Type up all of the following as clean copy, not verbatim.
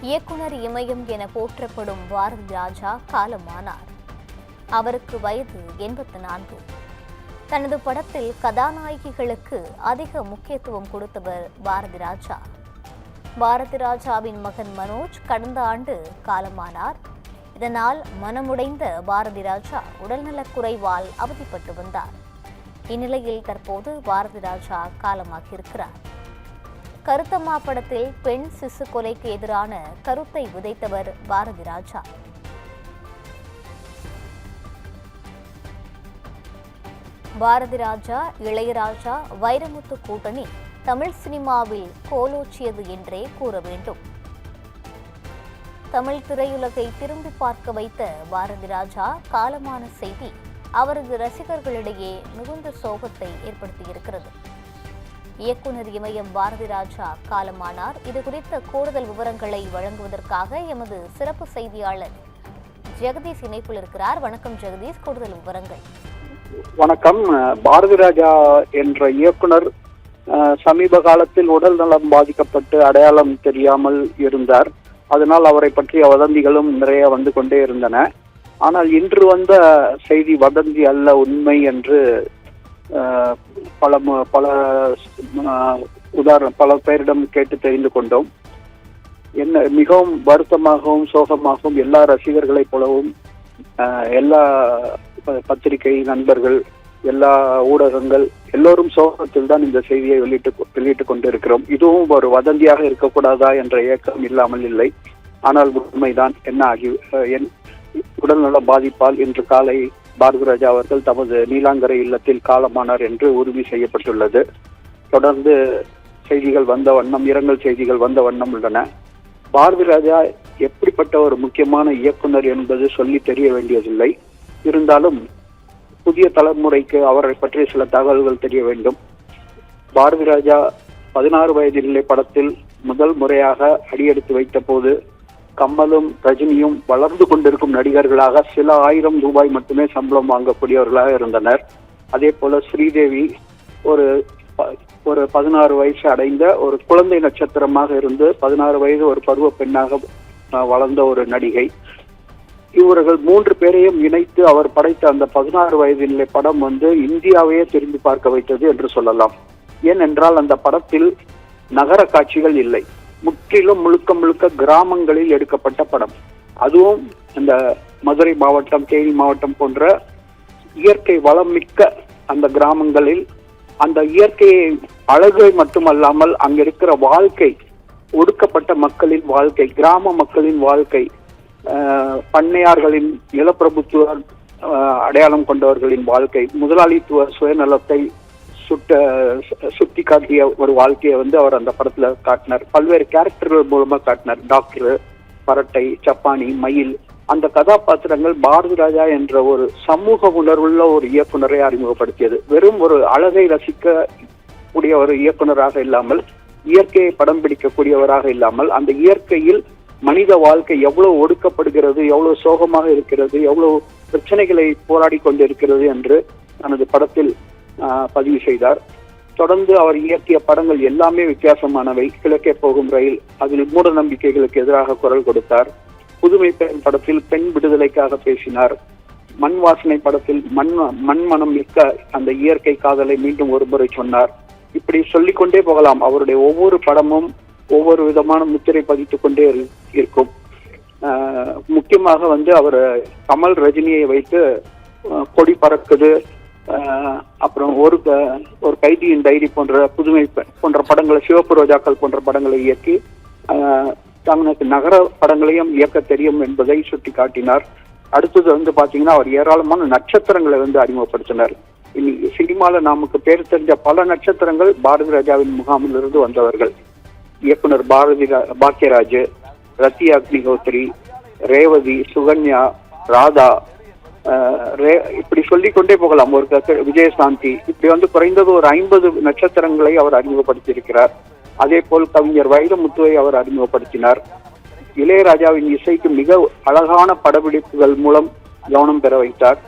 இயக்குனர் இமயம் என போற்றப்படும் பாரதி ராஜா காலமானார். அவருக்கு வயது 84. தனது படத்தில் கதாநாயகிகளுக்கு அதிக முக்கியத்துவம் கொடுத்தவர் பாரதி ராஜா. பாரதி ராஜாவின் மகன் மனோஜ் கடந்த ஆண்டு காலமானார். இதனால் மனமுடைந்த பாரதி ராஜா உடல்நலக் குறைவால் அவதிப்பட்டு வந்தார். இந்நிலையில் தற்போது பாரதி ராஜா காலமாகியிருக்கிறார். கருத்தம்மா படத்தில் பெண் சிசு கொலைக்கு எதிரான கருத்தை விதைத்தவர் பாரதி ராஜா. பாரதி ராஜா, இளையராஜா, வைரமுத்து கூட்டணி தமிழ் சினிமாவில் கோலோச்சியது என்றே கூற வேண்டும். தமிழ் திரையுலகை திரும்பி பார்க்க வைத்த பாரதி ராஜா காலமான செய்தி அவரது ரசிகர்களிடையே மிகுந்த சோகத்தை ஏற்படுத்தியிருக்கிறது. இயக்குனர் இமயம் பாரதி ராஜா காலமானார். இது குறித்த கூடுதல் விவரங்களை வழங்குவதற்காக எமது சிறப்பு செய்தியாளர் ஜெகதீஷ் இணைப்பில் இருக்கிறார். வணக்கம் ஜெகதீஷ், கூடுதல் விவரங்கள். வணக்கம். பாரதி ராஜா என்ற இயக்குனர் சமீப காலத்தில் உடல் நலம் பாதிக்கப்பட்டு அடையாளம் தெரியாமல் இருந்தார். அதனால் அவரை பற்றிய வதந்திகளும் நிறைய வந்து கொண்டே இருந்தன. ஆனால் இன்று வந்த செய்தி வதந்தி அல்ல, உண்மை என்று பல பேரிடம் கேட்டு தெரிந்து கொண்டோம். என்ன மிகவும் வருத்தமாகவும் சோகமாகவும் எல்லா ரசிகர்களைப் போலவும் எல்லா பத்திரிகை நண்பர்கள், எல்லா ஊடகங்கள் எல்லோரும் சோகத்தில் தான் இந்த செய்தியை வெளியிட்டு கொண்டிருக்கிறோம். இதுவும் ஒரு வதந்தியாக இருக்கக்கூடாதா என்ற ஏக்கம் இல்லாமல் இல்லை. ஆனால் உண்மைதான். உடல்நல பாதிப்பால் இன்று காலை பாரதி ராஜா அவர்கள் தமது நீலாங்கரை இல்லத்தில் காலமானார் என்று உறுதி செய்யப்பட்டுள்ளது. தொடர்ந்து செய்திகள் வந்த வண்ணம், இரங்கல் செய்திகள் வந்த வண்ணம் உள்ளன. பாரதி ராஜா எப்படிப்பட்ட ஒரு முக்கியமான இயக்குனர் என்பது சொல்லி தெரிய வேண்டியதில்லை. இருந்தாலும் புதிய தலைமுறைக்கு அவரை பற்றிய சில தகவல்கள் தெரிய வேண்டும். பாரதி ராஜா 16 வயதிலே படத்தில் முதல் முறையாக அடியெடுத்து வைத்த போது கமலும் ரஜினியும் வளர்ந்து கொண்டிருக்கும் நடிகர்களாக சில ஆயிரம் ரூபாய் மட்டுமே சம்பளம் வாங்கக்கூடியவர்களாக இருந்தனர். அதே போல ஸ்ரீதேவி ஒரு 16 வயசு அடைந்த ஒரு குழந்தை நட்சத்திரமாக இருந்து 16 வயது ஒரு பருவ பெண்ணாக வளர்ந்த ஒரு நடிகை. இவர்கள் 3 பேரையும் இணைத்து அவர் படைத்த அந்த 16 வயதிலே படம் இந்தியாவையே திரும்பி பார்க்க வைத்தது என்று சொல்லலாம். ஏனென்றால் அந்த படத்தில் நகர காட்சிகள் இல்லை, முற்றிலும் முழுக்க கிராமங்களில் எடுக்கப்பட்ட படம். அதுவும் இந்த மதுரை மாவட்டம், தேனி மாவட்டம் போன்ற இயற்கை வளம் மிக்க அந்த கிராமங்களில் அந்த இயற்கையை அழகை மட்டுமல்லாமல் அங்கிருக்கிற வாழ்க்கை, ஒடுக்கப்பட்ட மக்களின் வாழ்க்கை, கிராம மக்களின் வாழ்க்கை, பண்ணையார்களின் நிலப்பிரபுத்துவ அடையாளம் கொண்டவர்களின் வாழ்க்கை, முதலாளித்துவ சுயநலத்தை சுட்டி காட்டிய ஒரு வாழ்க்கையை அவர் அந்த படத்துல காட்டினார். பல்வேறு கேரக்டர்கள் மூலமா காட்டினார். டாக்டர், பரட்டை, சப்பானி, மயில், அந்த கதாபாத்திரங்கள் பாரதி ராஜா என்ற ஒரு சமூக உணர்வுள்ள ஒரு இயக்குனரை அறிமுகப்படுத்தியது. வெறும் ஒரு அழகை ரசிக்க கூடிய ஒரு இயக்குனராக இல்லாமல், இயற்கையை படம் பிடிக்கக்கூடியவராக இல்லாமல், அந்த இயற்கையில் மனித வாழ்க்கை எவ்வளவு ஒடுக்கப்படுகிறது, எவ்வளவு சோகமாக இருக்கிறது, எவ்வளவு பிரச்சனைகளை போராடி கொண்டிருக்கிறது என்று தனது படத்தில் பதிவு செய்தார். தொடர்ந்து அவர் இயக்கிய படங்கள் எல்லாமே வித்தியாசமானவை. கிழக்கே போகும் ரயில், அதில் மூட நம்பிக்கைகளுக்கு எதிராக குரல் கொடுத்தார். புதுமை பெண் படத்தில் பெண் விடுதலைக்காக பேசினார். மண் வாசனை படத்தில் மண் மனம் மிக்க அந்த இயற்கை காதலை மீண்டும் ஒருமுறை சொன்னார். இப்படி சொல்லிக்கொண்டே போகலாம். அவருடைய ஒவ்வொரு படமும் ஒவ்வொரு விதமான முத்திரை பதித்துக் கொண்டே இருக்கும். முக்கியமாக அவர் கமல், ரஜினியை வைத்து கொடி பறக்குது, அப்புறம் ஒரு கைதியின் டைரி போன்ற புதுமை போன்ற படங்களை, சிவப்பு ரோஜாக்கள் போன்ற படங்களை இயக்கி தங்களுக்கு நகர படங்களையும் இயக்க தெரியும் என்பதை சுட்டி காட்டினார். அடுத்தது பாத்தீங்கன்னா அவர் ஏராளமான நட்சத்திரங்களை அறிமுகப்படுத்தினார். இன்னைக்கு சினிமால நமக்கு பேர் தெரிஞ்ச பல நட்சத்திரங்கள் பாரதி ராஜாவின் முகாமில் இருந்து வந்தவர்கள். இயக்குனர் பாக்கியராஜ், ரத்தியா அக்னிஹோத்ரி, ரேவதி, சுகன்யா, ராதா, இப்படி சொல்லிக்கொண்டே போகலாம். ஒரு விஜயசாந்தி, இப்படி குறைந்தது ஒரு 50 நட்சத்திரங்களை அவர் அறிமுகப்படுத்தி இருக்கிறார். அதே போல் கவிஞர் வைரமுத்துவை அவர் அறிமுகப்படுத்தினார். இளையராஜாவின் இசைக்கு மிக அழகான படப்பிடிப்புகள் மூலம் கவனம் பெற வைத்தார்.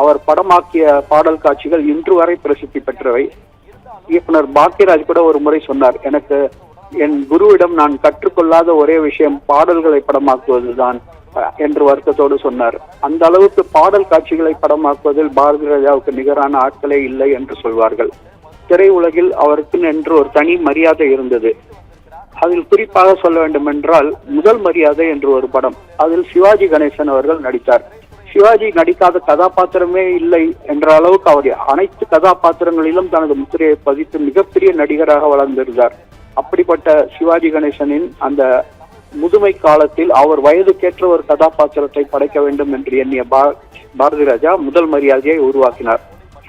அவர் படமாக்கிய பாடல் காட்சிகள் இன்று வரை பிரசித்தி பெற்றவை. இயக்குனர் பாக்கியராஜ் கூட ஒரு முறை சொன்னார், எனக்கு என் குருவிடம் நான் கற்றுக்கொள்ளாத ஒரே விஷயம் பாடல்களை படமாக்குவதுதான் என்று வருத்தத்தோடு சொன்னார். அந்த அளவுக்கு பாடல் காட்சிகளை படமாக்குவதில் பாரதி ராஜாவுக்கு நிகரான ஆட்களே இல்லை என்று சொல்வார்கள். திரையுலகில் அவருக்கு என்று ஒரு தனி மரியாதை இருந்தது. அதில் குறிப்பாக சொல்ல வேண்டும் என்றால் முதல் மரியாதை என்று ஒரு படம், அதில் சிவாஜி கணேசன் அவர்கள் நடித்தார். சிவாஜி நடிக்காத கதாபாத்திரமே இல்லை என்ற அளவுக்கு அவருடைய அனைத்து கதாபாத்திரங்களிலும் தனது முத்திரையை பதித்து மிகப்பெரிய நடிகராக வளர்ந்திருந்தார். அப்படிப்பட்ட சிவாஜி கணேசனின் அந்த முதுமை காலத்தில் அவர் வயதுக்கேற்ற ஒரு கதாபாத்திரத்தை படைக்க வேண்டும் என்று எண்ணிய பாரதி ராஜா முதல் மரியாதையை உருவாக்கினார்.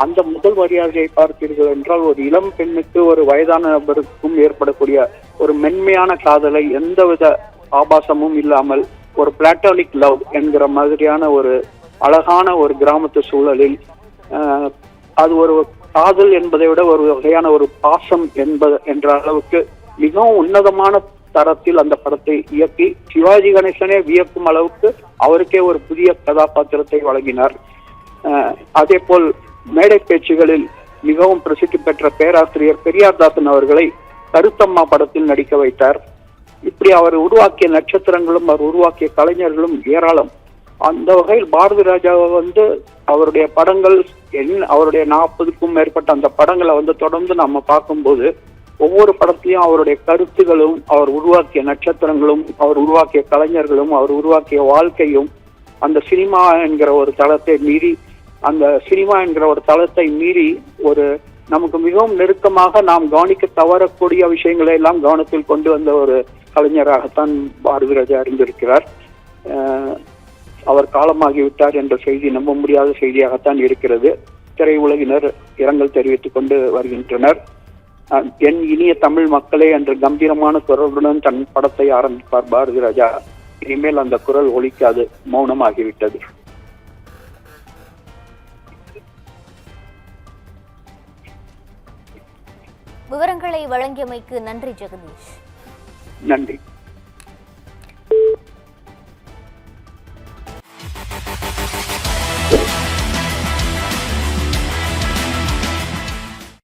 அந்த முதல் மரியாதையை பார்த்தீர்கள் என்றால் ஒரு இளம் பெண்ணுக்கு ஒரு வயதான நபருக்கும் ஏற்படக்கூடிய ஒரு மென்மையான காதலை எந்தவித ஆபாசமும் இல்லாமல் ஒரு பிளாட்டோனிக் லவ் என்கிற மாதிரியான ஒரு அழகான ஒரு கிராமத்து சூழலில் அது ஒரு காதல் என்பதை விட ஒரு வகையான ஒரு பாசம் என்ற அளவுக்கு மிகவும் உன்னதமான தரத்தில் அந்த படத்தை இயக்கி சிவாஜி கணேசனே வியக்கும் அளவுக்கு அவருக்கே ஒரு புதிய கதாபாத்திரத்தை வழங்கினார். அதே போல் மேடை பேச்சுகளில் மிகவும் பிரசித்தி பெற்ற பேராசிரியர் பெரியார்தாசன் அவர்களை கருத்தம்மா படத்தில் நடிக்க வைத்தார். இப்படி அவர் உருவாக்கிய நட்சத்திரங்களும் அவர் உருவாக்கிய கலைஞர்களும் ஏராளம். அந்த வகையில் பாரதி ராஜாவை அவருடைய படங்கள் அவருடைய 40க்கும் மேற்பட்ட அந்த படங்களை தொடர்ந்து நம்ம பார்க்கும்போது ஒவ்வொரு படத்திலையும் அவருடைய கருத்துகளும் அவர் உருவாக்கிய நட்சத்திரங்களும் அவர் உருவாக்கிய கலைஞர்களும் அவர் உருவாக்கிய வாழ்க்கையும் அந்த சினிமா என்கிற ஒரு தளத்தை மீறி ஒரு நமக்கு மிகவும் நெருக்கமாக நாம் கவனிக்க தவறக்கூடிய விஷயங்களை எல்லாம் கவனத்தில் கொண்டு வந்த ஒரு கலைஞராகத்தான் பாரதி ராஜா அறிந்திருக்கிறார். அவர் காலமாகிவிட்டார் என்ற செய்தி நம்ப முடியாத செய்தியாகத்தான் இருக்கிறது. திரையுலகினர் இரங்கல் தெரிவித்துக் கொண்டு வருகின்றனர். என் இனிய தமிழ் மக்களே என்ற கம்பீரமான குரலுடன் தன் படத்தை ஆரம்பிப்பார் பாரதி ராஜா. இனிமேல் அந்த குரல் ஒலிக்காது, மௌனமாகிவிட்டது. விவரங்களை வழங்கியமைக்கு நன்றி ஜெகதீஷ். நன்றி.